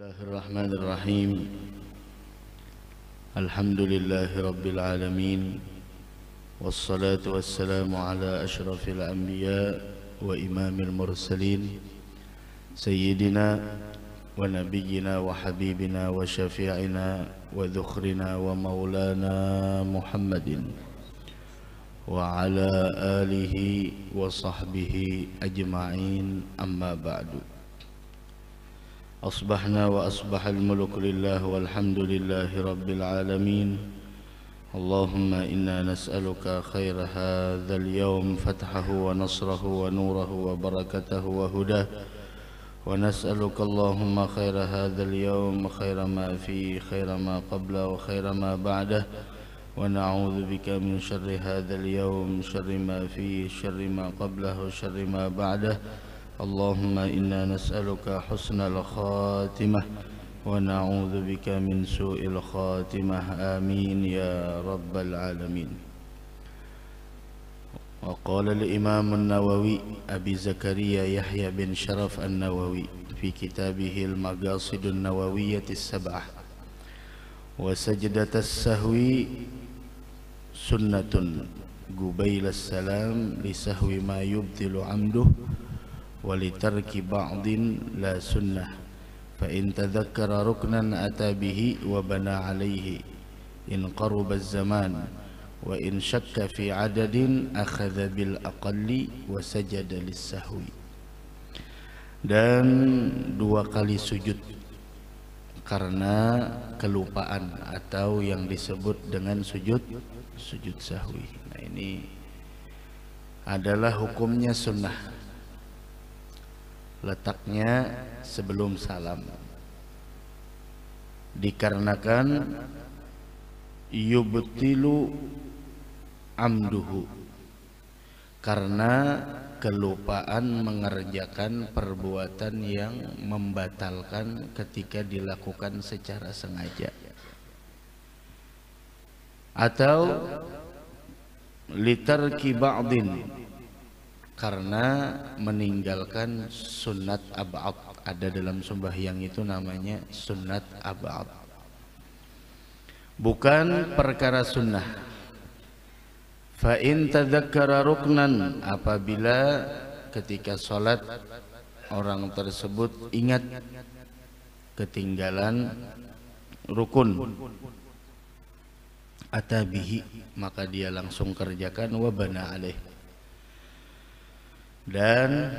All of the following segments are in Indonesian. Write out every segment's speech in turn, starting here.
Bismillahirrahmanirrahim. Alhamdulillahi rabbil alamin. Wassalatu wassalamu ala ashrafil anbiya wa imamil mursalin sayyidina wa nabiyyina wa habibina wa syafi'ina wa dhukhrina wa maulana Muhammadin wa ala alihi wa sahbihi ajma'in, amma ba'du. أصبحنا وأصبح الملك لله والحمد لله رب العالمين. اللهم إنا نسألك خير هذا اليوم، فتحه ونصره ونوره وبركته وهداه، ونسألك اللهم خير هذا اليوم، خير ما فيه، خير ما قبله وخير ما بعده، ونعوذ بك من شر هذا اليوم، شر ما فيه، شر ما قبله، شر ما بعده. اللهم إنا نسألك حسن الخاتمة ونعوذ بك من سوء الخاتمة، آمين يا رب العالمين. وقال الإمام النووي أبي زكريا يحيى بن شرف النووي في كتابه المقاصد النووية السبعة: وسجدة السهو سنة قبيل السلام لسهو ما يبطل عمده، ولترك بعض لا سنة، فإن تذكر ركنا أتى به وبنى عليه إن قرب الزمان، وإن شك في عدد أخذ بالأقل وسجد للسهو. Dan dua kali sujud karena kelupaan atau yang disebut dengan sujud sahwi. Nah, ini adalah hukumnya sunnah. Letaknya sebelum salam, dikarenakan yubtilu amduhu, karena kelupaan mengerjakan perbuatan yang membatalkan ketika dilakukan secara sengaja, atau litarki ba'din, karena meninggalkan sunat ab'ad. Ada dalam sembahyang itu namanya sunat ab'ad, bukan perkara sunnah. Fa in tadzakkara ruknan, apabila ketika sholat orang tersebut ingat ketinggalan rukun, atabihi, maka dia langsung kerjakan, wa bana alaih, dan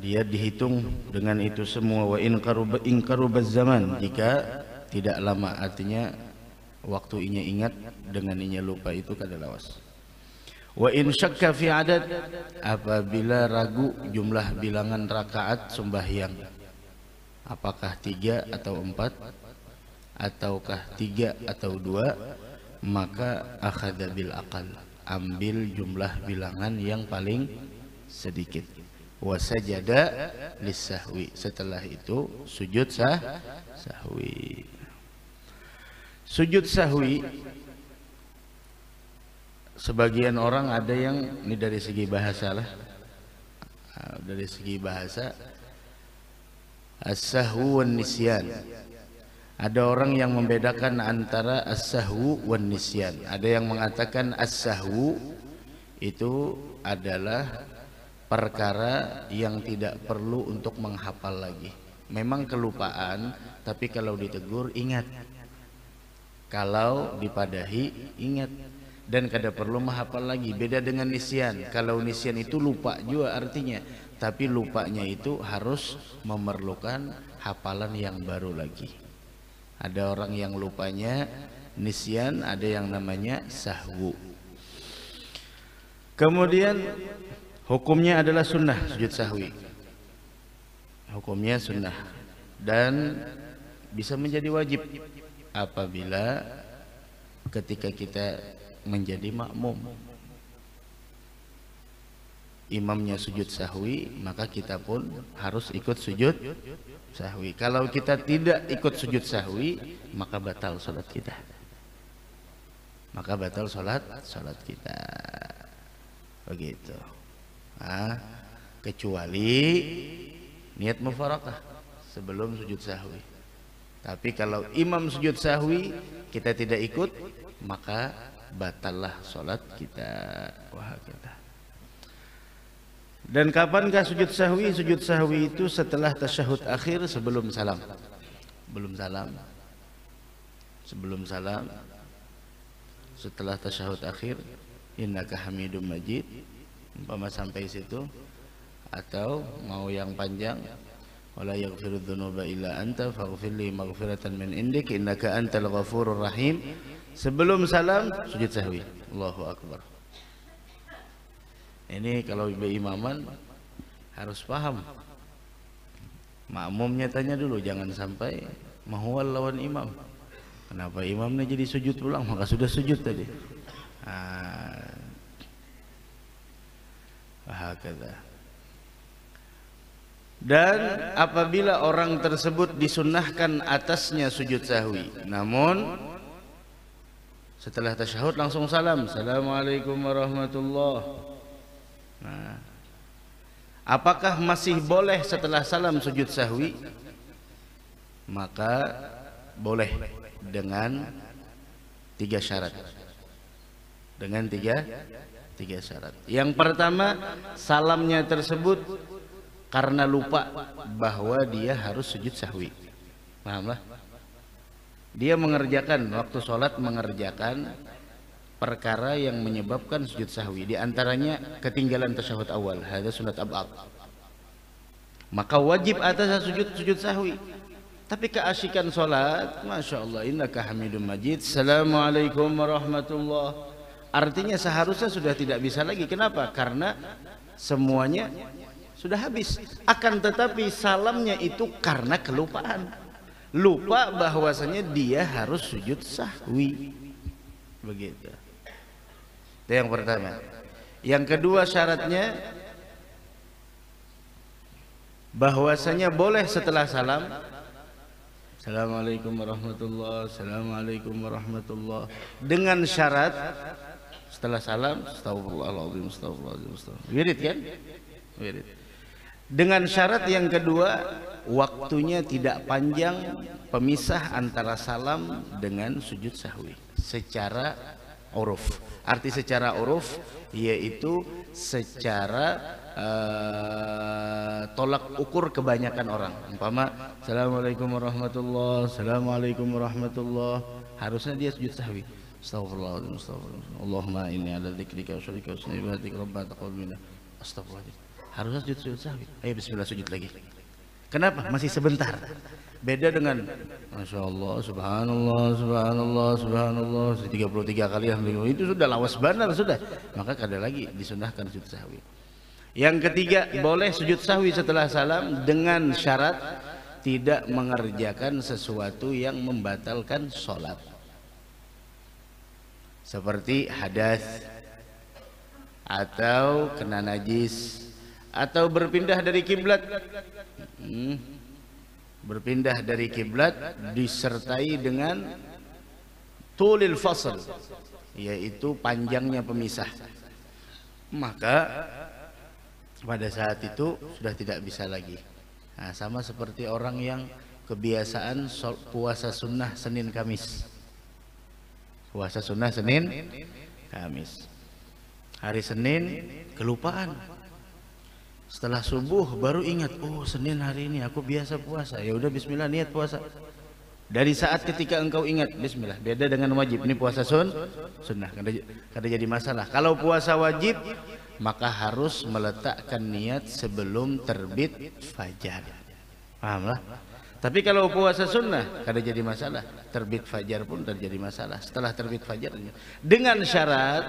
dia dihitung dengan itu semua. Wa in qarubaz zaman, jika tidak lama, artinya waktu inya ingat dengan inya lupa, itu kada lawas. Wa in syakka fi adad, apabila ragu jumlah bilangan rakaat sembahyang, apakah 3 atau 4 ataukah 3 atau 2, maka akhadha bil aqal, ambil jumlah bilangan yang paling sedikit. Wasajada lissahwi, setelah itu sujud sahwi. Sujud sahwi, sebagian orang ada yang, ini dari segi bahasa lah, dari segi bahasa, as-sahwu wan nisyan. Ada orang yang membedakan antara as-sahwu wan nisyan. Ada yang mengatakan as-sahwu itu adalah perkara yang tidak perlu untuk menghafal lagi. Memang kelupaan, tapi kalau ditegur ingat, kalau dipadahi ingat, dan kada perlu menghafal lagi. Beda dengan nisyan. Kalau nisyan itu lupa juga artinya, tapi lupanya itu harus memerlukan hafalan yang baru lagi. Ada orang yang lupanya nisyan, ada yang namanya sahwu. Kemudian hukumnya adalah sunnah sujud sahwi. Hukumnya sunnah dan bisa menjadi wajib apabila ketika kita menjadi makmum, imamnya sujud sahwi, maka kita pun harus ikut sujud sahwi. Kalau kita tidak ikut sujud sahwi, maka batal salat kita. Maka batal salat kita. Begitu. Kecuali niat mufarakah sebelum sujud sahwi. Tapi kalau imam sujud sahwi kita tidak ikut, maka batallah sholat kita. Wah, kita. Dan kapankah sujud sahwi? Sujud sahwi itu setelah tasyahud akhir, sebelum salam. Belum salam. Sebelum salam. Setelah tasyahud akhir, innaka hamidum majid. Umpama sampai situ, atau mau yang panjang, wala yaghfiru dzunuba illa anta faghfirli maghfiratan min indik innaka antal ghafurur rahim. Sebelum salam sujud sahwi. Allahu akbar. Ini kalau berimaman harus paham. Makmumnya tanya dulu, jangan sampai mahwal lawan imam. Kenapa imamnya jadi sujud ulang? Maka sudah sujud tadi. Hakadha. Dan apabila orang tersebut disunnahkan atasnya sujud sahwi, namun setelah tasyahud langsung salam, assalamualaikum warahmatullahi. Nah, apakah masih boleh setelah salam sujud sahwi? Maka boleh dengan 3 syarat. Dengan tiga syarat. Yang pertama, salamnya tersebut karena lupa bahwa dia harus sujud sahwi. Pahamlah? Dia mengerjakan waktu sholat, mengerjakan perkara yang menyebabkan sujud sahwi, di antaranya ketinggalan tasyahud awal, hadza sunat ab'ad. Maka wajib atas sujud sahwi. Tapi keasikan salat, Masya Allah, innaka hamidum majid, assalamualaikum warahmatullahi. Artinya seharusnya sudah tidak bisa lagi. Kenapa? Karena semuanya sudah habis. Akan tetapi salamnya itu karena kelupaan. Lupa bahwasanya dia harus sujud sahwi. Begitu. Itu yang pertama. Yang kedua syaratnya bahwasanya boleh setelah salam, assalamualaikum warahmatullahi, assalamualaikum warahmatullahi, dengan syarat setelah salam astagfirullahaladzim, astagfirullahaladzim, astagfirullahaladzim. Wirid kan? Wirid. Dengan syarat yang kedua, waktunya tidak panjang pemisah antara salam dengan sujud sahwi secara uruf. Arti secara uruf yaitu secara tolak ukur kebanyakan orang. Umpama assalamualaikum warahmatullahi, assalamualaikum warahmatullahi, harusnya dia sujud sahwi. Astagfirullahaladzim, astagfirullahaladzim. Allahumma inni ala dzikrika wa syukrika wa husni ibadatika rabbana taqabbal minna. Astagfirullahaladzim. Harusnya sujud sahwi. Ayo bismillah sujud lagi. Kenapa? Masih sebentar. Beda dengan Masya Allah, subhanallah, subhanallah, subhanallah 33 kali, alhamdulillah, itu sudah lawas benar sudah. Maka kada lagi disunahkan sujud sahwi. Yang ketiga, boleh sujud sahwi setelah salam dengan syarat tidak mengerjakan sesuatu yang membatalkan sholat, seperti hadas atau kena najis atau berpindah dari kiblat. Berpindah dari kiblat disertai dengan tulil fasl, yaitu panjangnya pemisah, maka pada saat itu sudah tidak bisa lagi. Nah, sama seperti orang yang kebiasaan puasa sunnah Senin Kamis. Puasa sunnah Senin Kamis. Hari Senin kelupaan. Setelah subuh baru ingat, oh Senin hari ini aku biasa puasa. Ya udah bismillah niat puasa. Dari saat ketika engkau ingat bismillah, beda dengan wajib. Ini puasa sunnah, kada jadi masalah. Kalau puasa wajib maka harus meletakkan niat sebelum terbit fajar. Pahamlah? Tapi kalau puasa sunnah kada jadi masalah. Terbit fajar pun terjadi masalah. Setelah terbit fajar, dengan syarat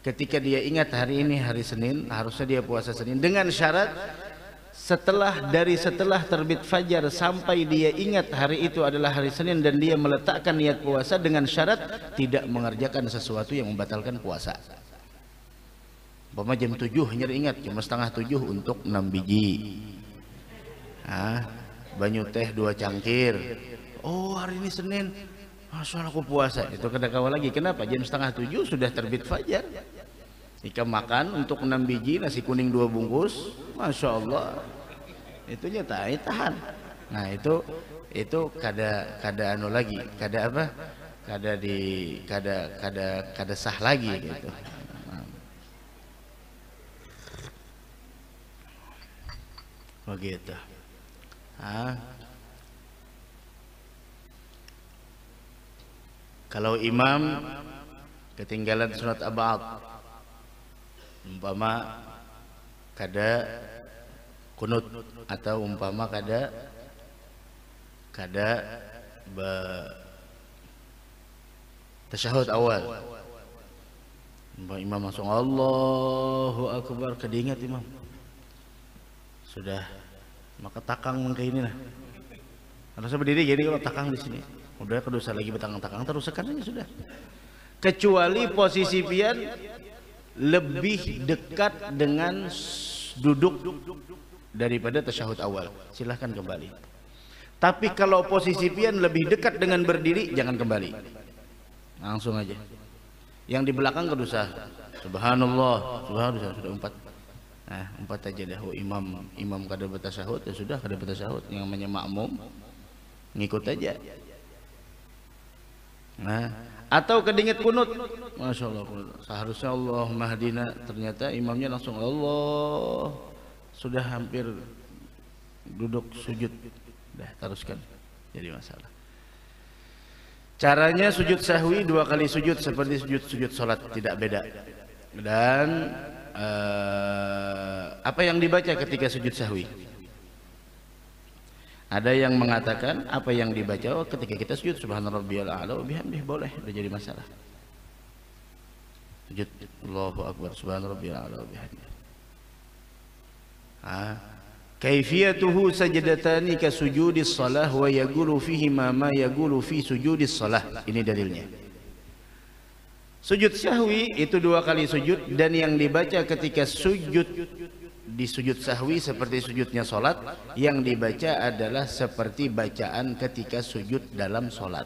ketika dia ingat hari ini hari Senin, harusnya dia puasa Senin, dengan syarat setelah terbit fajar sampai dia ingat hari itu adalah hari Senin dan dia meletakkan niat puasa, dengan syarat tidak mengerjakan sesuatu yang membatalkan puasa. Umpama jam 7 hanya ingat cuma setengah 7 untuk 6 biji. Banyu teh 2 cangkir. Oh hari ini Senin, Masya Allah aku puasa. Itu kada kawa lagi. Kenapa? Jam setengah 7 sudah terbit fajar. Jika makan untuk 6 biji nasi kuning 2 bungkus, Masya Allah, itunya tahan. Nah itu kada anu lagi, kada apa? Kada sah lagi gitu. Begitu. Kalau imam ketinggalan sunat abad, umpama kada kunut atau umpama kada tasyahud awal, imam langsung Allahu Akbar, kedingat imam sudah, maka takang kayak ini lah. Harus berdiri, jadi kalau takang di sini udah kedosa lagi betang-takang terus sekarang sudah. Kecuali posisi pian lebih dekat dengan duduk daripada tasyahud awal, silahkan kembali. Tapi kalau posisi pian lebih dekat dengan berdiri, jangan kembali, langsung aja. Yang di belakang kedosa, subhanallah, subhanallah, sudah empat. Nah, empat aja dah. Imam kada bertasyahud, ya sudah kada bertasyahud. Yang namanya makmum ngikut aja. Nah, atau kedinget kunut, masya Allah, seharusnya Allah mahdina, ternyata imamnya langsung Allah, sudah hampir duduk sujud, dah teruskan, jadi masalah. Caranya sujud sahwi 2 kali sujud seperti sujud salat, tidak beda. Dan apa yang dibaca ketika sujud sahwi? Ada yang mengatakan apa yang dibaca ketika kita sujud subhanarabbiyal a'la wa bihamdihi, boleh, tidak jadi masalah. Sujud Allahu Akbar subhanarabbiyal a'la wa bihamdihi. Kaifiyatuhu sajadatani ka sujudis shalah wa yaqulu fihi ma yaqulu fi sujudis shalah. Ini dalilnya. Sujud sahwi itu 2 kali sujud, dan yang dibaca ketika sujud di sujud sahwi seperti sujudnya solat, yang dibaca adalah seperti bacaan ketika sujud dalam solat.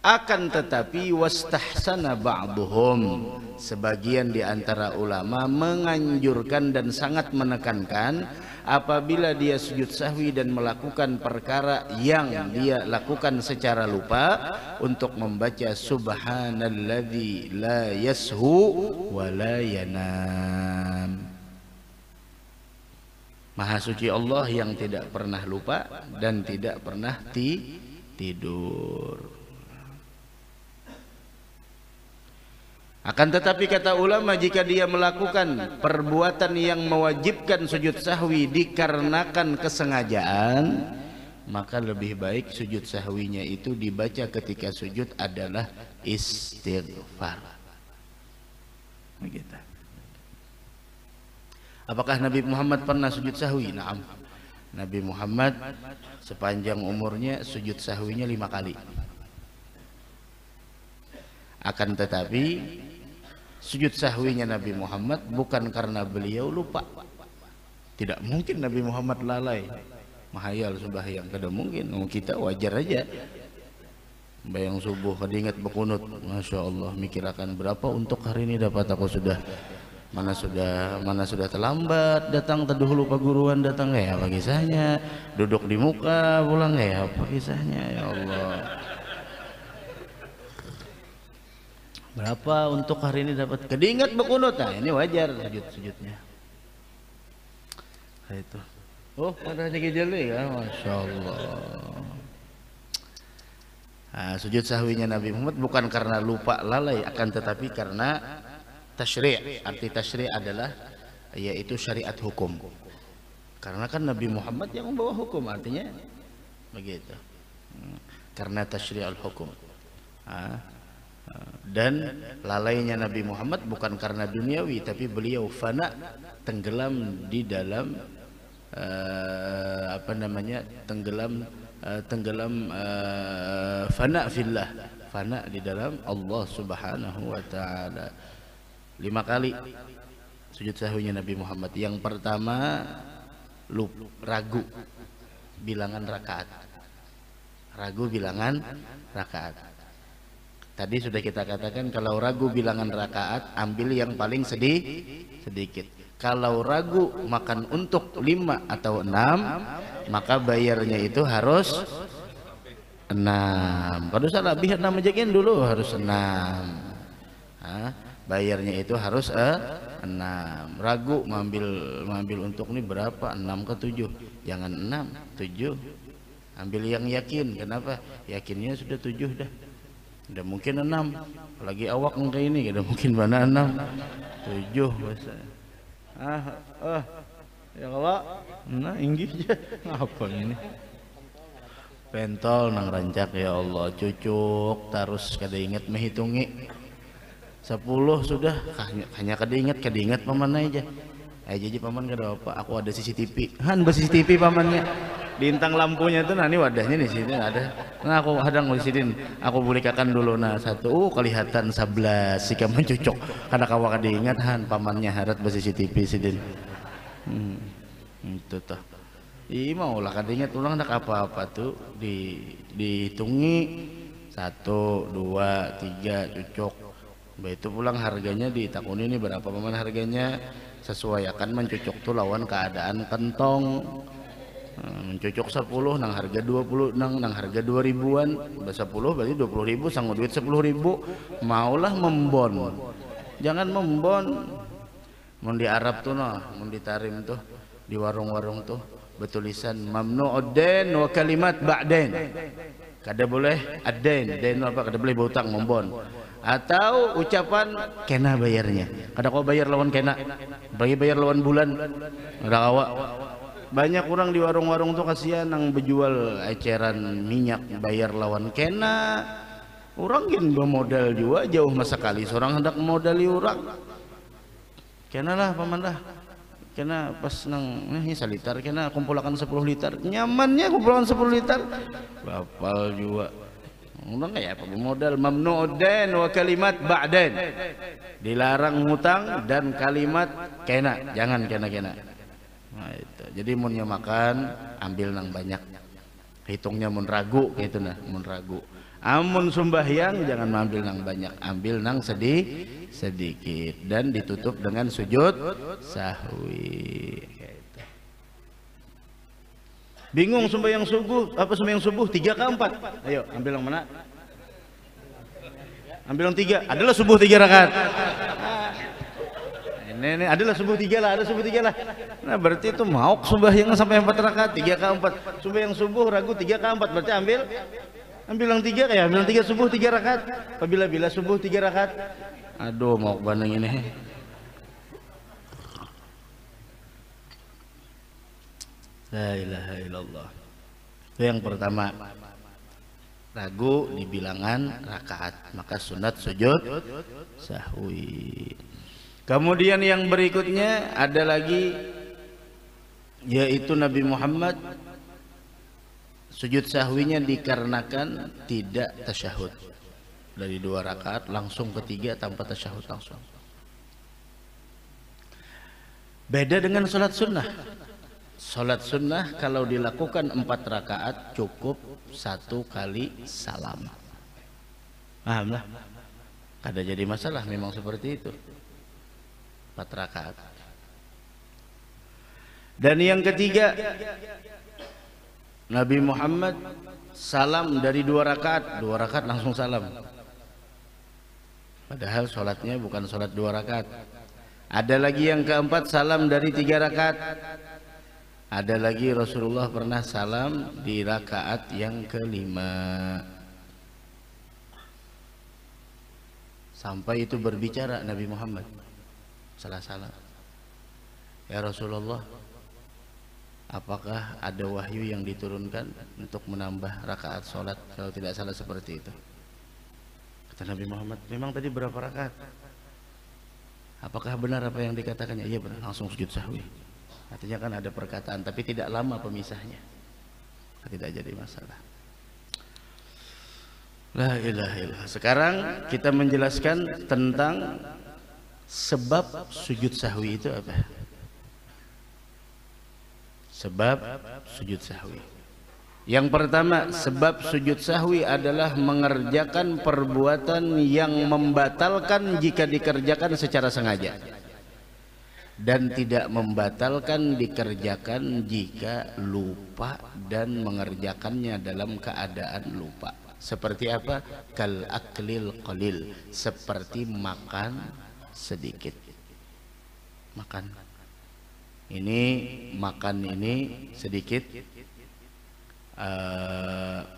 Akan tetapi wastahsana ba'duhum, sebagian di antara ulama menganjurkan dan sangat menekankan apabila dia sujud sahwi dan melakukan perkara yang dia lakukan secara lupa, untuk membaca subhanalladzi la yashu wa la yanam. Maha suci Allah yang tidak pernah lupa dan tidak pernah tidur. Akan tetapi kata ulama, jika dia melakukan perbuatan yang mewajibkan sujud sahwi dikarenakan kesengajaan, maka lebih baik sujud sahwinya itu dibaca ketika sujud adalah istighfar. Begitu. Apakah Nabi Muhammad pernah sujud sahwi? Naam. Nabi Muhammad sepanjang umurnya sujud sahwinya 5 kali. Akan tetapi sujud sahwinya Nabi Muhammad bukan karena beliau lupa. Tidak mungkin Nabi Muhammad lalai mahayal sembahyang, kada mungkin. Kita wajar aja bayang subuh kedingat berkunut, masya Allah, mikirakan berapa untuk hari ini dapat aku sudah. Mana sudah terlambat datang, terdahulu paguruan datang, ya apa kisahnya, duduk di muka pulang, ya apa kisahnya, ya Allah, berapa untuk hari ini dapat, kedingat berkunut. Nah ini wajar sujudnya itu. Oh ada gejala ya, masya Allah. Nah, sujud sahwinya Nabi Muhammad bukan karena lupa lalai, akan tetapi karena tasyri'. Arti tasyri' adalah yaitu syariat hukum. Karena kan Nabi Muhammad yang membawa hukum, artinya begitu. Karena tasyri'ul hukum. Dan lalainya Nabi Muhammad bukan karena duniawi, tapi beliau fana, tenggelam di dalam fana fillah, fana di dalam Allah Subhanahu wa taala. 5 kali sujud sahwinya Nabi Muhammad. Yang pertama ragu bilangan rakaat. Ragu bilangan rakaat. Tadi sudah kita katakan kalau ragu bilangan rakaat ambil yang paling sedikit. Kalau ragu makan untuk 5 atau 6, maka bayarnya itu harus 6. Kalau salah lebih 6 aja kan dulu harus 6. Bayarnya itu harus 6. Ragu mengambil untuk ini berapa? 6 ke 7? Jangan 6, 7. Ambil yang yakin. Kenapa? Yakinnya sudah 7 dah. Udah mungkin 6. Apalagi awak kayak ini, udah mungkin mana 6, 7 bahasa. Ya kalau nah inggih apa ini? Pentol nang rancak ya Allah, cucuk terus kada ingat menghitungi 10 sudah hanya kada ingat paman aja. Jadi paman kada apa, aku ada CCTV. Han CCTV pamannya. Bintang lampunya tuh nah ini wadahnya di sini ada. Nah aku hadang di sini. Aku bulikakan dulu nah satu. Kelihatan 11 si kamu cucuk. Karena kawa kada ingat han pamannya harat CCTV sidin. Itu tuh. Mau lah kada ingat ulang nak apa-apa tuh dihitungi 1, 2, 3 cucuk. Itu pulang harganya ditakuni ini berapa paman harganya sesuai akan mencucuk tuh lawan keadaan kentong. Mencucuk 10 nang harga 20 nang harga 2000-an 10 berarti 20.000 sanggup duit 10.000 maulah membon jangan membon mun di Arab tuh noh mun di Tarim tuh di warung-warung tuh bertulisan mamnu'ud-dain wa kalimat ba'dain kada boleh ad-dain dain apa kada boleh berutang membon atau ucapan kena bayarnya kada kau bayar lawan kena bagi bayar lawan bulan ada awak. Banyak orang di warung-warung tuh kasihan nang berjual eceran minyak bayar lawan kena. Orang gin bermodal juga jauh masa kali seorang hendak modali orang. Kena lah paman lah. Kena pas nang ini salitar kena kumpulkan 10 liter. Nyamannya kumpulkan 10 liter. Bapal juga. Orang kayak apa modal mamnu'ud-dain wa kalimat ba'dain. Dilarang hutang dan kalimat kena. Jangan kena-kena. Nah, itu. Jadi munnya makan ambil nang banyak hitungnya mun ragu gitu nah mun ragu amun sembahyang jangan ambil nang banyak ambil nang sedikit dan ditutup dengan sujud sahwi gitu. Bingung sembahyang subuh apa sembahyang subuh 3 ke 4 ayo ambil yang mana ambil yang 3 adalah subuh 3 rakaat ini adalah subuh 3 lah, ada subuh 3 lah. Nah berarti itu mau sembahyang sampai 4 rakaat 3 ke 4 sembahyang subuh ragu 3 ke 4 berarti ambil yang 3 kayak ambil yang 3 subuh 3 rakaat apabila subuh 3 rakaat aduh mau banding ini la ilaha illallah. Itu yang pertama ragu di bilangan rakaat maka sunat sujud sahwi. Kemudian yang berikutnya ada lagi yaitu Nabi Muhammad sujud sahwinya dikarenakan tidak tasyahud dari 2 rakaat langsung ke 3 tanpa tasyahud langsung. Beda dengan sholat sunnah. Sholat sunnah kalau dilakukan 4 rakaat cukup 1 kali salam. Paham lah? Kada jadi masalah memang seperti itu. 4 rakaat. Dan yang ketiga Nabi Muhammad salam dari 2 rakaat langsung salam padahal sholatnya bukan sholat 2 rakaat. Ada lagi yang keempat salam dari 3 rakaat. Ada lagi Rasulullah pernah salam di rakaat yang kelima sampai itu berbicara Nabi Muhammad salah ya Rasulullah apakah ada wahyu yang diturunkan untuk menambah rakaat sholat kalau tidak salah seperti itu kata Nabi Muhammad memang tadi berapa rakaat apakah benar apa yang dikatakannya iya benar langsung sujud sahwi artinya kan ada perkataan tapi tidak lama pemisahnya tidak jadi masalah. La ilaha illallah. Sekarang kita menjelaskan tentang sebab sujud sahwi itu apa? Sebab sujud sahwi. Yang pertama, sebab sujud sahwi adalah mengerjakan perbuatan yang membatalkan jika dikerjakan secara sengaja. dan tidak membatalkan dikerjakan jika lupa dan mengerjakannya dalam keadaan lupa. Seperti apa? Kal aklil qalil, seperti makan sedikit. Makan ini sedikit,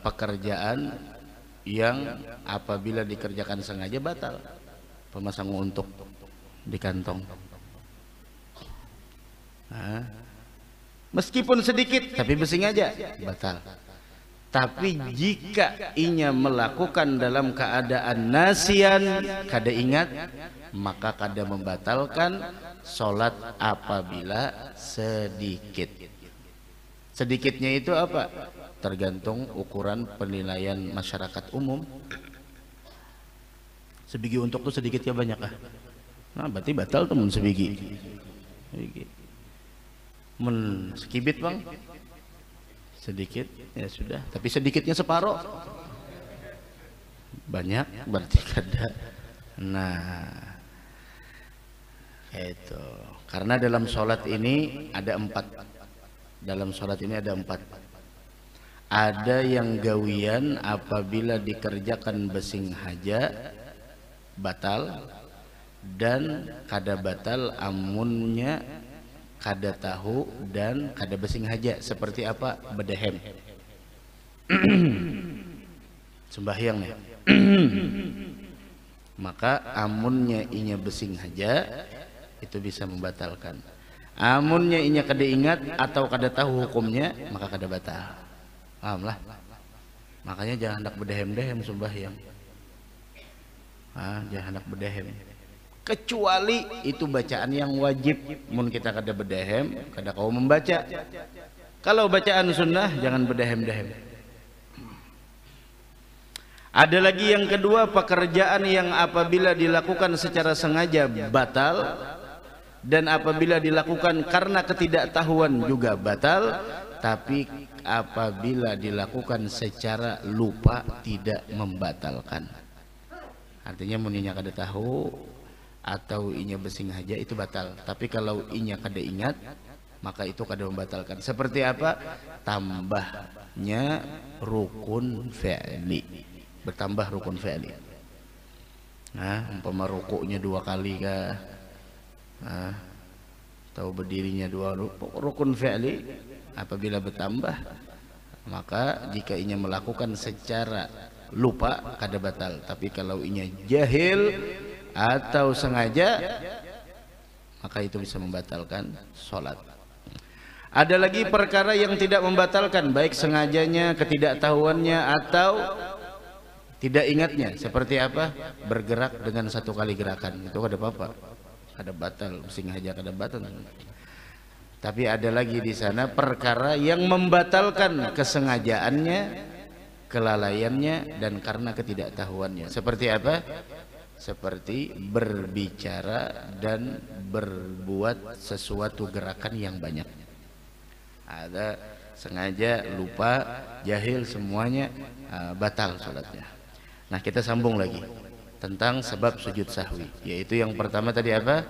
pekerjaan yang apabila dikerjakan sengaja batal. Pemasang untuk di kantong, meskipun sedikit tapi besing aja batal. Tapi jika inya melakukan dalam keadaan nasian, kada ingat, maka kada membatalkan sholat apabila sedikit. Sedikitnya itu apa? Tergantung ukuran penilaian masyarakat umum. Sebigi untuk tuh sedikit ya banyak ah. Nah berarti batal tuh mun sebigi. Mun sekibit bang, sedikit ya sudah. Tapi sedikitnya separuh, banyak berarti kada. Nah itu karena dalam sholat ini ada empat. Dalam sholat ini ada empat. Ada yang gawian apabila dikerjakan besing haja batal, dan kada batal amunnya kada tahu dan kada besing haja. Seperti apa? Bedehem sembahyang nih. Maka amunnya inya besing haja itu bisa membatalkan. Amunnya inya kada ingat atau kada tahu hukumnya, maka kada batal. Paham lah. Makanya jangan hendak bedehem-dehem sembahyang. Jangan hendak bedehem. Kecuali itu bacaan yang wajib. Mun kita kada bedehem, kada kau membaca. Kalau bacaan sunnah jangan bedehem-dehem. Ada lagi yang kedua, pekerjaan yang apabila dilakukan secara sengaja batal, dan apabila dilakukan karena ketidaktahuan juga batal. Tapi apabila dilakukan secara lupa tidak membatalkan. Artinya muninya kada tahu atau inya besing haja itu batal. Tapi kalau inya kada ingat, maka itu kada membatalkan. Seperti apa? Tambahnya rukun fi'li. Bertambah rukun fi'li. Nah, umpama rukuknya 2 kali kah? Atau berdirinya 2 rukun fi'li. Apabila bertambah, maka jika inya melakukan secara lupa kada batal. Tapi kalau inya jahil atau sengaja, maka itu bisa membatalkan sholat. Ada lagi perkara yang tidak membatalkan, baik sengajanya, ketidaktahuannya, atau tidak ingatnya. Seperti apa? Bergerak dengan 1 kali gerakan, itu kada apa-apa, kada batal. Besing haja kada batal. Tapi ada lagi di sana perkara yang membatalkan kesengajaannya, kelalaiannya, dan karena ketidaktahuannya. Seperti apa? Seperti berbicara dan berbuat sesuatu gerakan yang banyak. Ada sengaja, lupa, jahil, semuanya batal sholatnya. Nah kita sambung lagi tentang sebab sujud sahwi. Yaitu yang pertama tadi apa?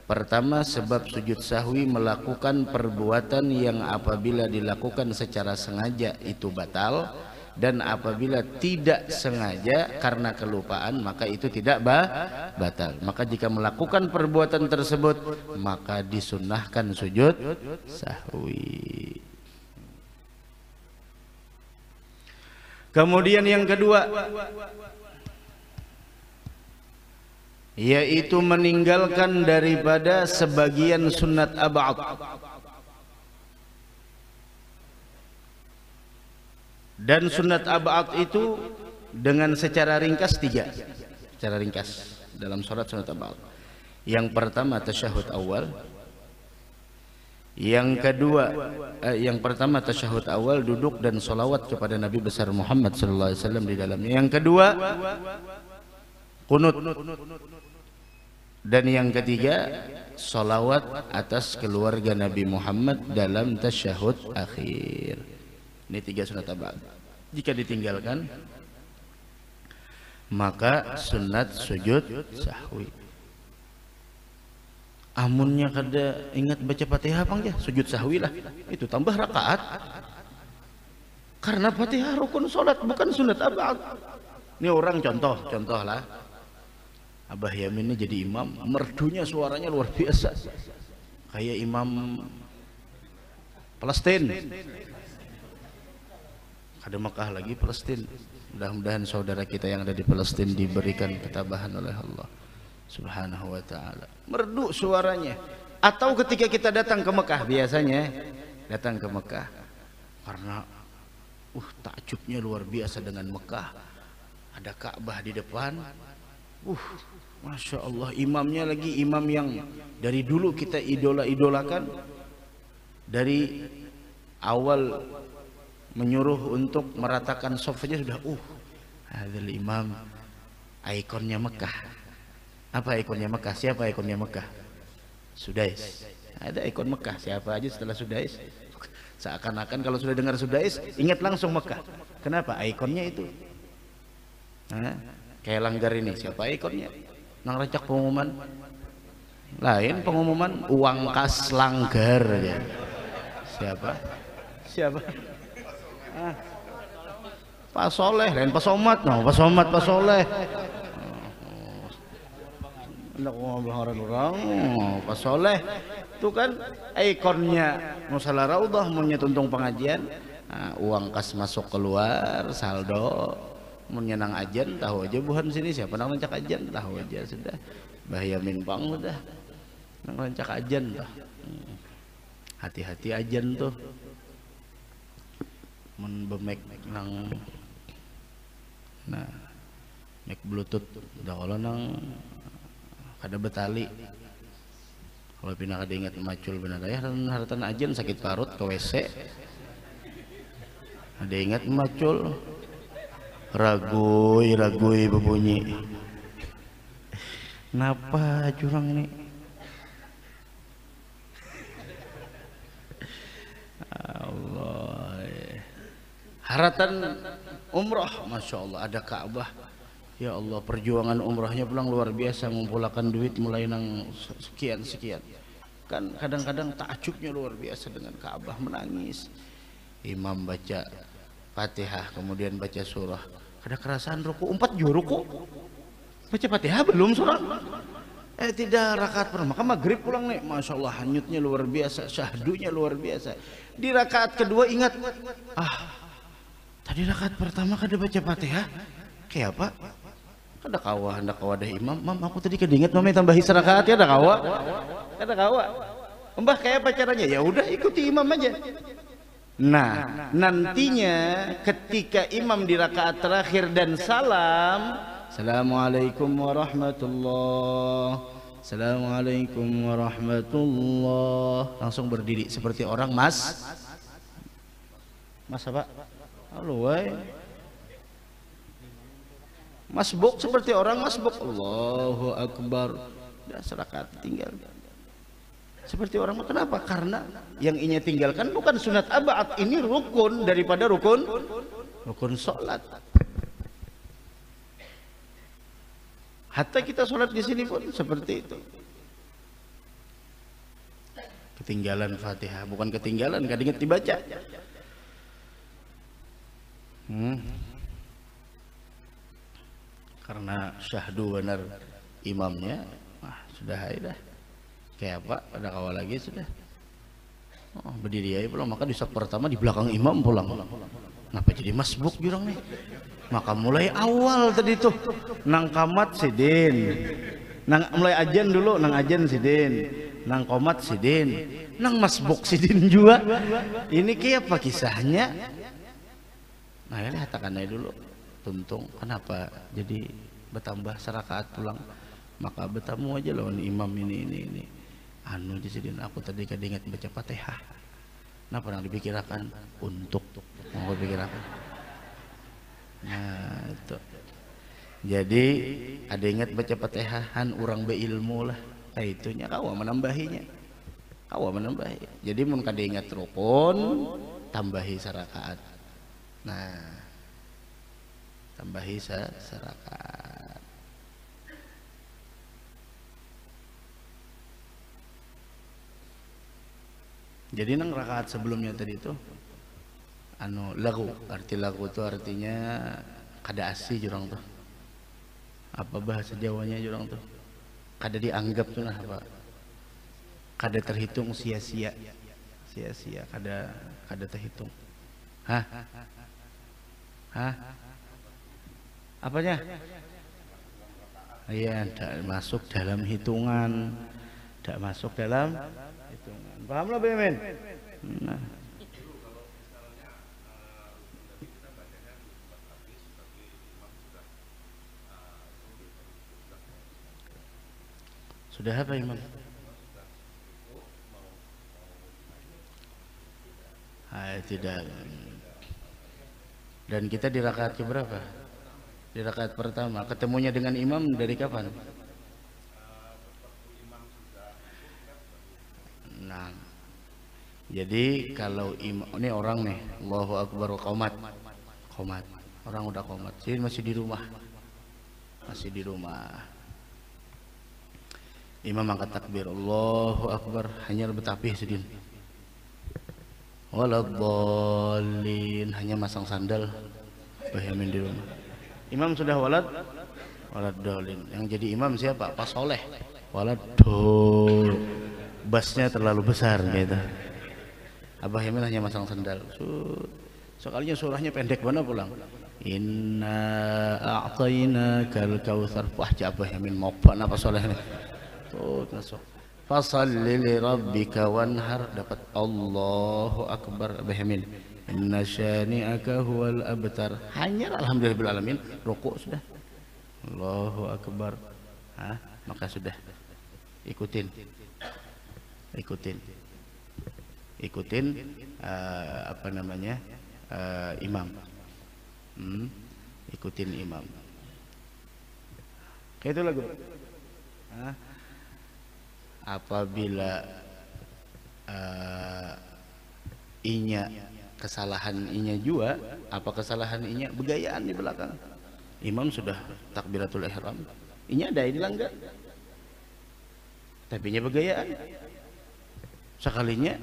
Pertama, sebab sujud sahwi melakukan perbuatan yang apabila dilakukan secara sengaja itu batal, dan apabila tidak sengaja karena kelupaan maka itu tidak batal. Maka jika melakukan perbuatan tersebut maka disunnahkan sujud sahwi. Kemudian yang kedua, yaitu meninggalkan daripada sebagian sunat ab'ad. Dan sunat ab'ad itu dengan secara ringkas 3. Secara ringkas dalam sholat sunat ab'ad. Yang pertama tasyahud awal. Yang pertama tasyahud awal, duduk dan sholawat kepada Nabi besar Muhammad sallallahu alaihi wasallam di dalamnya. Yang kedua qunut. Dan yang ketiga sholawat atas keluarga Nabi Muhammad dalam tasyahud akhir. Ini 3 sunat ab'ad. Jika ditinggalkan maka sunat sujud sahwi. amunnya kada ingat baca Fatihah pang ya sujud sahwi lah, itu tambah rakaat. Karena Fatihah rukun salat bukan sunat abad. Ini orang contoh lah. Abah Yamin ini jadi imam, merdunya suaranya luar biasa. Kayak imam Palestina. Ada Mekah lagi Palestina. Mudah-mudahan saudara kita yang ada di Palestina diberikan ketabahan oleh Allah Subhanahu wa taala. Merdu suaranya. Atau ketika kita datang ke Mekah, biasanya datang ke Mekah karena takjubnya luar biasa dengan Mekah. Ada Ka'bah di depan. Masya Allah, imamnya lagi imam yang dari dulu kita idolakan. Dari awal menyuruh untuk meratakan shaf saja sudah hadzal imam, ikonnya Mekah. Apa ikonnya Mekah? Siapa ikonnya Mekah? Sudais. Ada ikon Mekah, siapa aja setelah Sudais? Seakan-akan kalau sudah dengar Sudais ingat langsung Mekah. Kenapa? Ikonnya itu. Kayak Langgar ini, siapa ikonnya? Nang rancak pengumuman lain, pengumuman uang kas Langgar ya. Siapa? Pak Soleh, lain Pak Somad, Pak Soleh. Hendak orang Pak Soleh itu kan ikonnya Musalah Raudhah, munnya tuntung pengajian. Uang kas masuk keluar saldo, munnya nang ajan tahu aja buhan sini siapa nang rancak ajan tahu aja sudah. Bahaya minpang udah nang rancak ajan dah. Hati-hati ajan tuh mun bemek nang mek bluetooth udah kalau nang kada betali kalau pindah kada ingat macul benar ya haratan ajan sakit parut ke WC ada ingat macul ragui berbunyi. Kenapa curang ini? Allah. Haratan umrah, masya Allah, ada Ka'bah. Ya Allah, perjuangan umrahnya pulang luar biasa, mengumpulkan duit mulai nang sekian. Kan kadang-kadang takjubnya luar biasa dengan Ka'bah, menangis. Imam baca Fatihah, kemudian baca surah. Ada kerasaan ruku, 4 juz ruku. Baca Fatihah belum surah. Tidak rakaat pertama, maka maghrib pulang nih, masya Allah, hanyutnya luar biasa, syahdunya luar biasa. Di rakaat kedua ingat, tadi rakaat pertama kada baca Fatihah, kayak apa? Kada kawa, hendak kawa dah imam. Mam, aku tadi kedinget mami tambahi serakaat ya, kada kawa. Mbah kayak apa caranya? Ya udah ikuti imam aja. Nah, nantinya ketika imam di rakaat terakhir dan salam, Assalamualaikum warahmatullah, Assalamualaikum warahmatullah, langsung berdiri seperti orang mas apa? Halo wai. Masbuk, seperti orang masbuk. Allahu Akbar. Dah serakaat tinggal. Seperti orang, kenapa? Karena yang inya tinggalkan bukan sunat abad, ini rukun daripada rukun sholat. Hatta kita sholat di sini pun seperti itu. Ketinggalan Fatihah, bukan ketinggalan, gak ingat dibaca. Karena syahdu benar imamnya, sudah dah. Kayak apa? Ada kawal lagi sudah. Berdiri aja pulang, maka di saat pertama di belakang imam pulang. Kenapa jadi masbuk jurang nih? Maka mulai awal tadi tuh nang kamat sidin, nang mulai ajan dulu, nang ajan sidin, nang komat sidin, nang masbuk sidin juga. Ini kayak apa kisahnya? Nah ini katakan aja dulu, tuntung kenapa jadi bertambah serakaat pulang, maka bertamu aja lawan imam ini anu sidin, aku tadi kadingat baca Fatihah. Nah pernah dipikirkan untuk mau dipikirkan. Nah itu jadi ada ingat baca Fatihahan orang beilmu lah, itunya kawa menambahinya, jadi mun kada ingat rukun tambahi sarakaat. Nah tambahi sarakaat. Jadi nang rakaat sebelumnya tadi itu anu lagu, arti lagu itu artinya kada asih jurang tuh. Apa bahasa Jawanya jurang tuh? Kada dianggap tuh nah apa? Kada terhitung sia-sia. Sia-sia kada terhitung. Hah? Hah? Apanya? Iya, tidak masuk dalam hitungan. Tidak masuk dalam hitungan. Paham lah Benyamin? Nah. Sudah apa Imam? Tidak. Dan kita di rakaat keberapa? Di rakaat pertama. Ketemunya dengan imam dari kapan? Nah, jadi kalau imam ini orang nih, Allahu Akbar qomat, orang udah qomat, jadi masih di rumah, imam angkat takbir, Allahu Akbar, hanya bertapih sedih, waladhdallin, hanya masang sandal, Bayamin di rumah. Imam sudah waladhdallin, yang jadi imam siapa? Pak Soleh, waladhdallin. Bassnya terlalu besar gitu. Abah Yamin hanya masang sandal. Sekalinya surahnya pendek mana pulang. Inna a'tainakal kautsar. Wah, Abah Yamin mopan apa soleh nih. Tuh masuk. Fasalli li rabbika wanhar, dapat Allahu Akbar Abah Yamin. Inna syani'aka huwal abtar. Hanya alhamdulillahil alamin, rukuk sudah. Allahu Akbar. Hah? Maka sudah. Ikutin apa namanya imam, ikutin imam kayak itu lagu. Apabila inya kesalahan inya juga, apa kesalahan inya begayaan di belakang imam sudah takbiratul ihram, inya ada ini langgar tapi inya begayaan sekalinya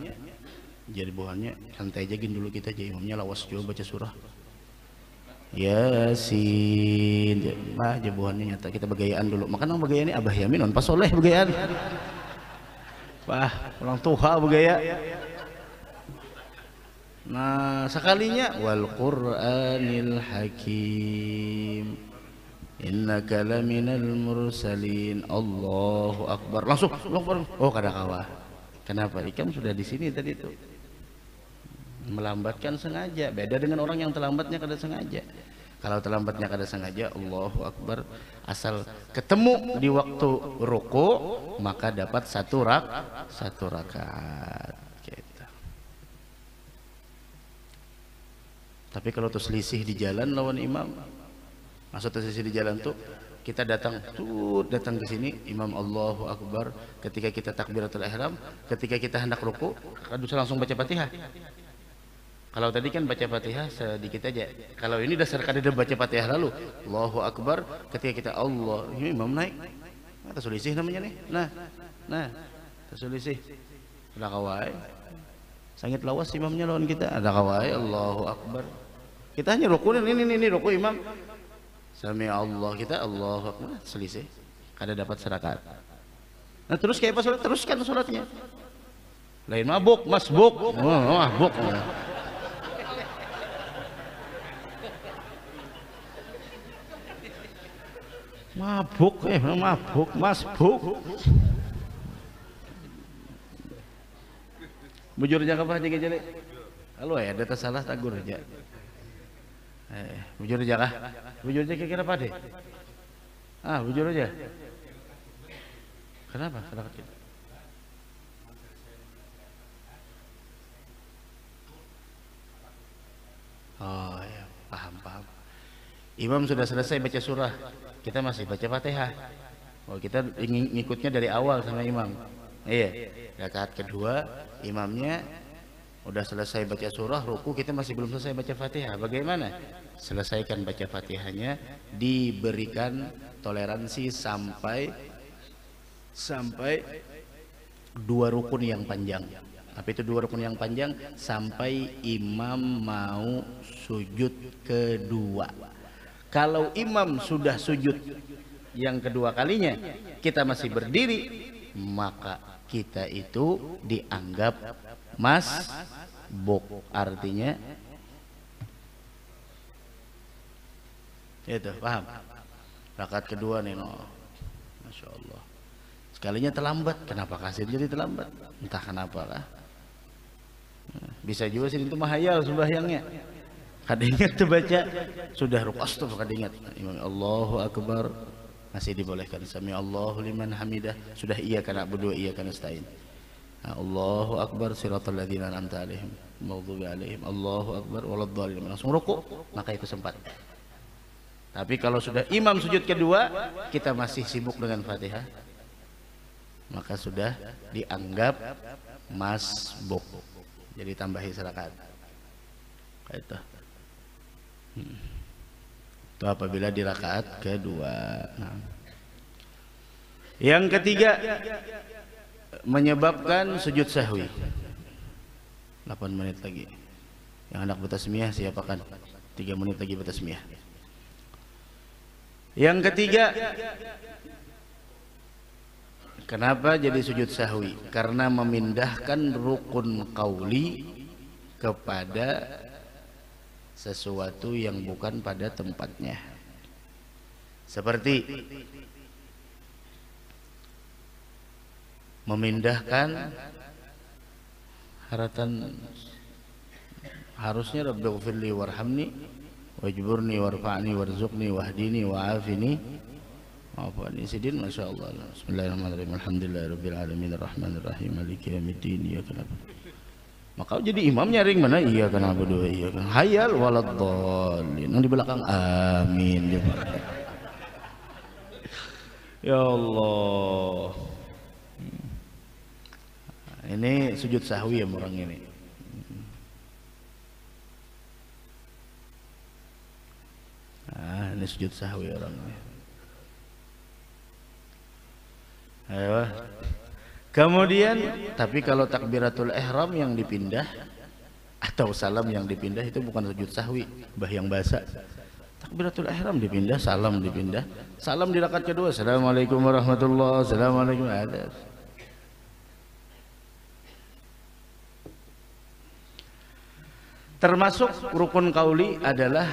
jadi buahnya santai aja gini dulu kita aja, imamnya lawas juga baca surah Yasin, mah jabuhannya nyata kita begayaan dulu. Makanya begayaan ini Abah Yamin on pas soleh begayaan, wah orang tua begaya. Nah sekalinya wal Qur'anil Hakim innaka laminal mursalin, Allahu Akbar, langsung oh kada kawah. Kenapa? Ikan sudah di sini tadi itu. Melambatkan sengaja. Beda dengan orang yang terlambatnya kada sengaja. Kalau terlambatnya kada sengaja, Allahu Akbar, asal ketemu di waktu ruku, maka dapat satu rakaat. Gitu. Tapi kalau tuh selisih di jalan lawan imam, maksudnya selisih di jalan tuh kita datang ke sini, imam Allahu Akbar, ketika kita takbiratul ihram, ketika kita hendak ruku, bisa langsung baca Fatihah. Kalau tadi kan baca Fatihah sedikit aja. Kalau ini dasar kada baca Fatihah lalu Allahu Akbar, ketika kita Allah, ini imam naik. Nah, terselisih namanya nih. Nah, terselisih. Ada kawai. Sangat lawas imamnya lawan kita. Ada kawai Allahu Akbar. Kita hanya ruku ini ruku imam. Sami Allah, kita Allahu Akbar, selisih kada dapat serakat. Nah terus kayak apa sholat, teruskan sholatnya, lain mabuk masbuk, mabuk mabuk masbuk. Bujur jangan apa aja jelek, kalau ya ada salah tagur aja. Bujur aja kah? Bujur aja kira-kira apa deh? Bujur aja. Kenapa? Oh ya, paham. Imam sudah selesai baca surah, kita masih baca Fatihah. Oh, kita ingin ngikutnya dari awal sama imam. Iya. Rakaat kedua, imamnya udah selesai baca surah, ruku, kita masih belum selesai baca Fatihah. Bagaimana? Selesaikan baca Fatihahnya, diberikan toleransi sampai 2 rukun yang panjang. Tapi itu 2 rukun yang panjang sampai imam mau sujud kedua. Kalau imam sudah sujud yang kedua kalinya kita masih berdiri, maka kita itu dianggap masbuk. Artinya itu, paham? Rakaat kedua nih, no. Masya Allah. Sekalinya terlambat, kenapa kasih jadi terlambat? Entah kenapa lah. Bisa juga sih itu mahayal sembahyangnya. Kadingat tuh baca sudah rukas tuh kadingat. Imam Allahu Akbar masih dibolehkan. Sami Allahu liman hamidah. Sudah iya kana berdua iya kana nasta'in. Allahu Akbar siratal ladzina an'amta 'alaihim maghdubi 'alaihim. Allahu Akbar waladhdallin. Langsung rukuk, maka itu sempat. Tapi kalau sudah imam sujud kedua, kita masih sibuk dengan Fatihah, maka sudah dianggap masbuk. Jadi tambahi serakaat. Itu. Itu apabila di rakaat kedua. Nah. Yang ketiga, menyebabkan sujud sahwi. 8 menit lagi. Yang anak bertasmiyah siapakan? 3 menit lagi bertasmiyah. Yang ketiga, kenapa jadi sujud sahwi? Karena memindahkan rukun qauli kepada sesuatu yang bukan pada tempatnya. Seperti memindahkan haratan, harusnya Rabbighfirli warhamni wajburni warfa'ni warzuqni wahdini wa'afini wa'afani sidin. Masya Allah. Bismillahirrahmanirrahim. Alhamdulillahirabbil alamin arrahmanir rahim maliki yaumiddin. Iyyaka na'budu. Maka jadi imam nyaring mana? Iya kan na'budu iya kan hayal waladdallin. Yang di belakang amin. Ya Allah. Ini sujud sahwi ya orang ini. Ini sujud sahwi orang ini. Ayo. Kemudian, tapi kalau takbiratul ihram yang dipindah atau salam yang dipindah itu bukan sujud sahwi, yang bahasa. Takbiratul ihram dipindah, salam dipindah. Salam di rakaat kedua, assalamualaikum warahmatullahi wabarakatuh. Assalamualaikum ada. Termasuk rukun qauli adalah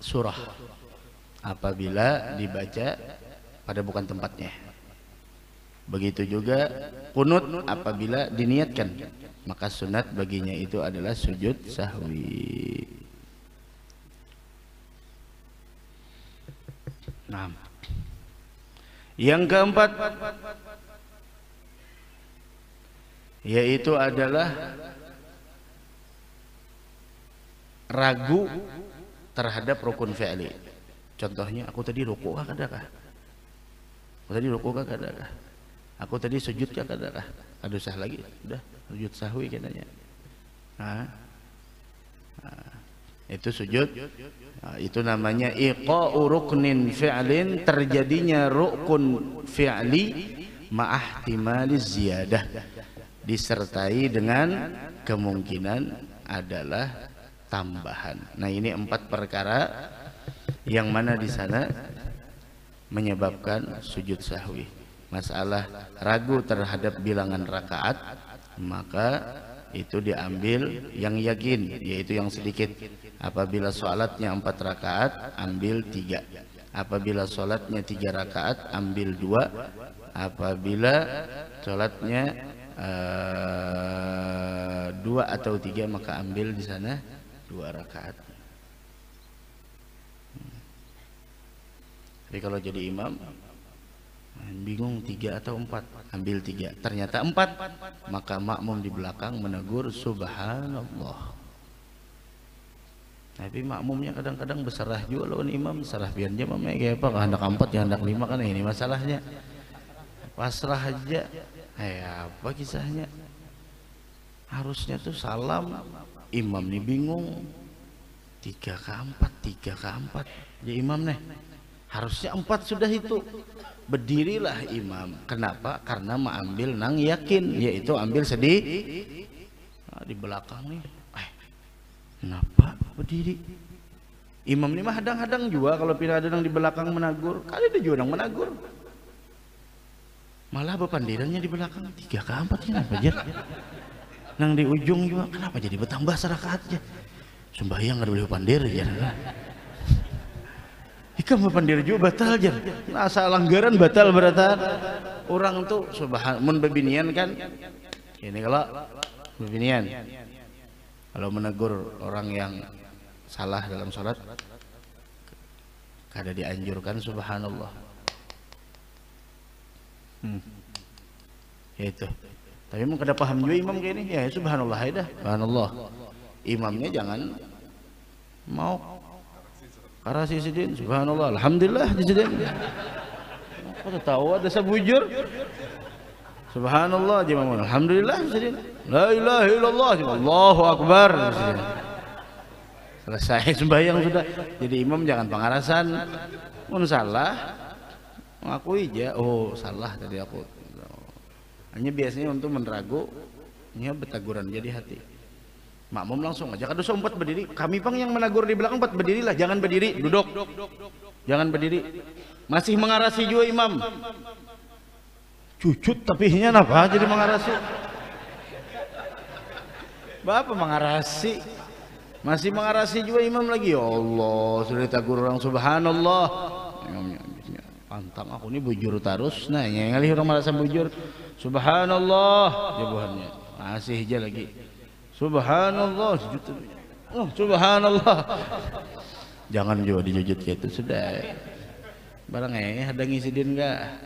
surah apabila dibaca pada bukan tempatnya. Begitu juga kunut apabila diniatkan, maka sunat baginya itu adalah sujud sahwi. Nah, yang keempat yaitu adalah ragu terhadap rukun fi'li. Contohnya, aku tadi ruku kah kadakah? Aku tadi ruku kah kadakah? Aku tadi sujud kah kadakah? Aduh sah lagi, udah sujud sahwi katanya. Itu sujud. Itu namanya iqa'u ruknin fi'lin, terjadinya rukun fi'li ma'ahtimaliz ziyadah, disertai dengan kemungkinan adalah tambahan. Nah, ini 4 perkara yang mana di sana menyebabkan sujud sahwi. Masalah ragu terhadap bilangan rakaat, maka itu diambil yang yakin, yaitu yang sedikit. Apabila sholatnya 4 rakaat, ambil 3. Apabila sholatnya 3 rakaat, ambil 2. Apabila sholatnya 2 atau 3, maka ambil di sana 2 rakaat. Tapi kalau jadi imam bingung 3 atau 4, ambil 3. Ternyata 4, maka makmum di belakang menegur subhanallah. Tapi makmumnya kadang-kadang berserah juga lawan imam, serah biarnya mamanya kayak apa, hendak 4 ya hendak 5, kan ini masalahnya. Pasrah aja. Apa kisahnya? Harusnya tuh salam, imam nih bingung 3 ke 4, 3 ke 4. Ya imam nih Harusnya 4 sudah itu. Berdirilah imam. Kenapa? Karena mengambil nang yakin, yaitu ambil sedih. Nah, di belakang nih. Kenapa berdiri? Imam ini mah hadang-hadang juga kalau pindah ada nang di belakang menagur. Kali ada juga nang menagur. Malah bepandirannya di belakang 3 ke 4 ini Fajar. Nang di ujung juga kenapa jadi bertambah serakaatnya? Sembahyang nggak boleh pandir ya. Ikam pandir juga batal aja. Nah, asal langgaran batal beratan. Orang tuh mun bebinian kan. Ini kalau bebinian. Kalau menegur orang yang salah dalam sholat, kada dianjurkan subhanallah. Ya itu. Tapi emang kada paham juga imam kayak ini. Ya subhanallah ya dah. Subhanallah. Imamnya jangan mau karasi sidin, subhanallah, alhamdulillah sidin. Kau tahu ada sabujur, subhanallah jemaah, alhamdulillah sidin, la ilaha illallah, Allahu akbar. Selesai sembahyang sudah. Jadi imam jangan pengarasan. Mun salah, mengakui aja, oh salah tadi aku. Hanya biasanya untuk meneragu, nya betaguran jadi hati. Makmum langsung aja kada usah 4 berdiri. Kami pang yang menagur di belakang 4 berdirilah, jangan berdiri, duduk. Jangan berdiri. Masih mengarasi juga imam. Cucut tapi nya napa jadi mengarasi? Bapak mengarasi. Masih mengarasi juga imam lagi. Ya Allah, sudah ditegur orang subhanallah. Imamnya pantang aku ini bujur terus. Nah, yang ngalih orang merasa bujur. Subhanallah jawabannya. Masih aja lagi. Subhanallah, oh, subhanallah. Jangan juga dijujut kayak itu sudah. Barang ada ngisidin enggak?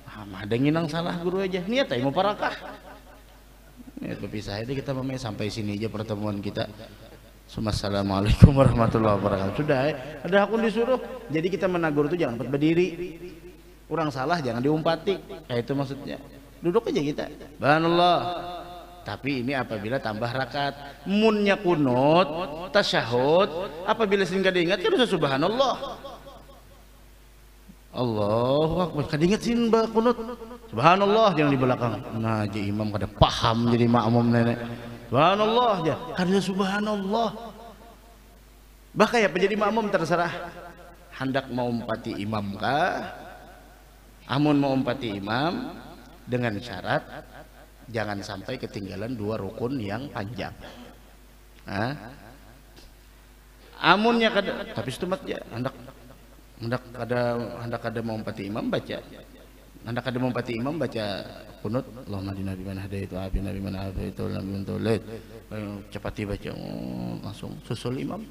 Ada nginang salah guru aja. Niat mau parakah? Niat berpisah aja kita sampai sini aja pertemuan kita. Assalamualaikum warahmatullahi wabarakatuh. Sudah ada akun disuruh. Jadi kita menagur itu jangan berdiri. Orang salah jangan diumpati. Kayak itu maksudnya. Duduk aja kita. Subhanallah. Tapi ini apabila tambah rakaat, munnya kunut, tasyahud, apabila sering kada ingat kan usah subhanallah. Allahu akbar. Kada ingat sin ba kunut. Subhanallah jangan di belakang. Nah, jadi imam kada paham jadi makmum nenek. Subhanallah aja. Kada subhanallah. Bahkan ya menjadi makmum terserah. Hendak mau umpati imam kah? Amun mau umpati imam dengan syarat jangan sampai ketinggalan 2 rukun yang panjang. Amunnya kada, tapi setumat ya, hendak kada mau umpati imam baca. Hendak kada mau umpati imam baca kunut, Allahumma hadina biman hadaitu wa afina biman afaitu wa biman tawallait. Cepati baca, langsung susul imam.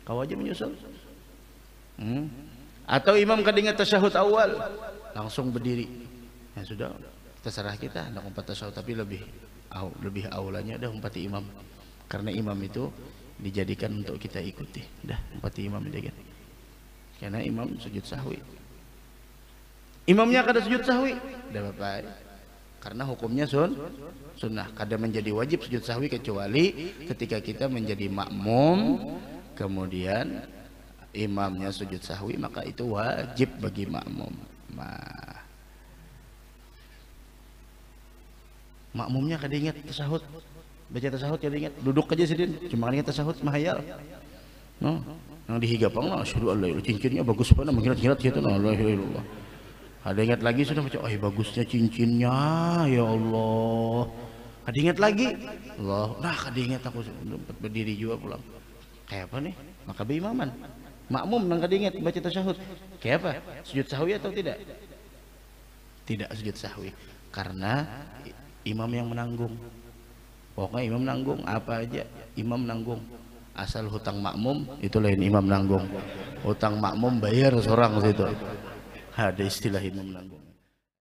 Kau aja menyusul. Atau imam kada ingat tasyahud awal, langsung berdiri. Ya sudah. Terserah kita hendak umpat tasyahud, tapi lebih aulanya dah umpati imam, karena imam itu dijadikan untuk kita ikuti. Dah umpati imam aja kan, karena imam sujud sahwi, imamnya kada sujud sahwi dah bapak, karena hukumnya sunnah. Kada menjadi wajib sujud sahwi kecuali ketika kita menjadi makmum kemudian imamnya sujud sahwi, maka itu wajib bagi makmum. Makmumnya kada ingat tasahud, baca tasahud kada ingat, duduk aja sidin, cuma ingat tasahud mahayal. No, yang dihigapang asyhadu an la ilaha, cincinnya bagus pana menghilat-hilat gitu, la ilaha illallah. Ada ingat lagi sudah baca, bagusnya cincinnya, ya Allah. Ada ingat lagi, Allah, nah kada ingat aku berdiri juga pulang. Kayak apa nih? Maka beimaman. Makmum nang kada ingat baca tasahud. Kayak apa? Sujud sahwi atau tidak? Tidak sujud sahwi, karena imam yang menanggung. Pokoknya imam nanggung apa aja, imam nanggung. Asal hutang makmum itu lain imam nanggung. Hutang makmum bayar seorang situ. Ada istilah imam nanggung.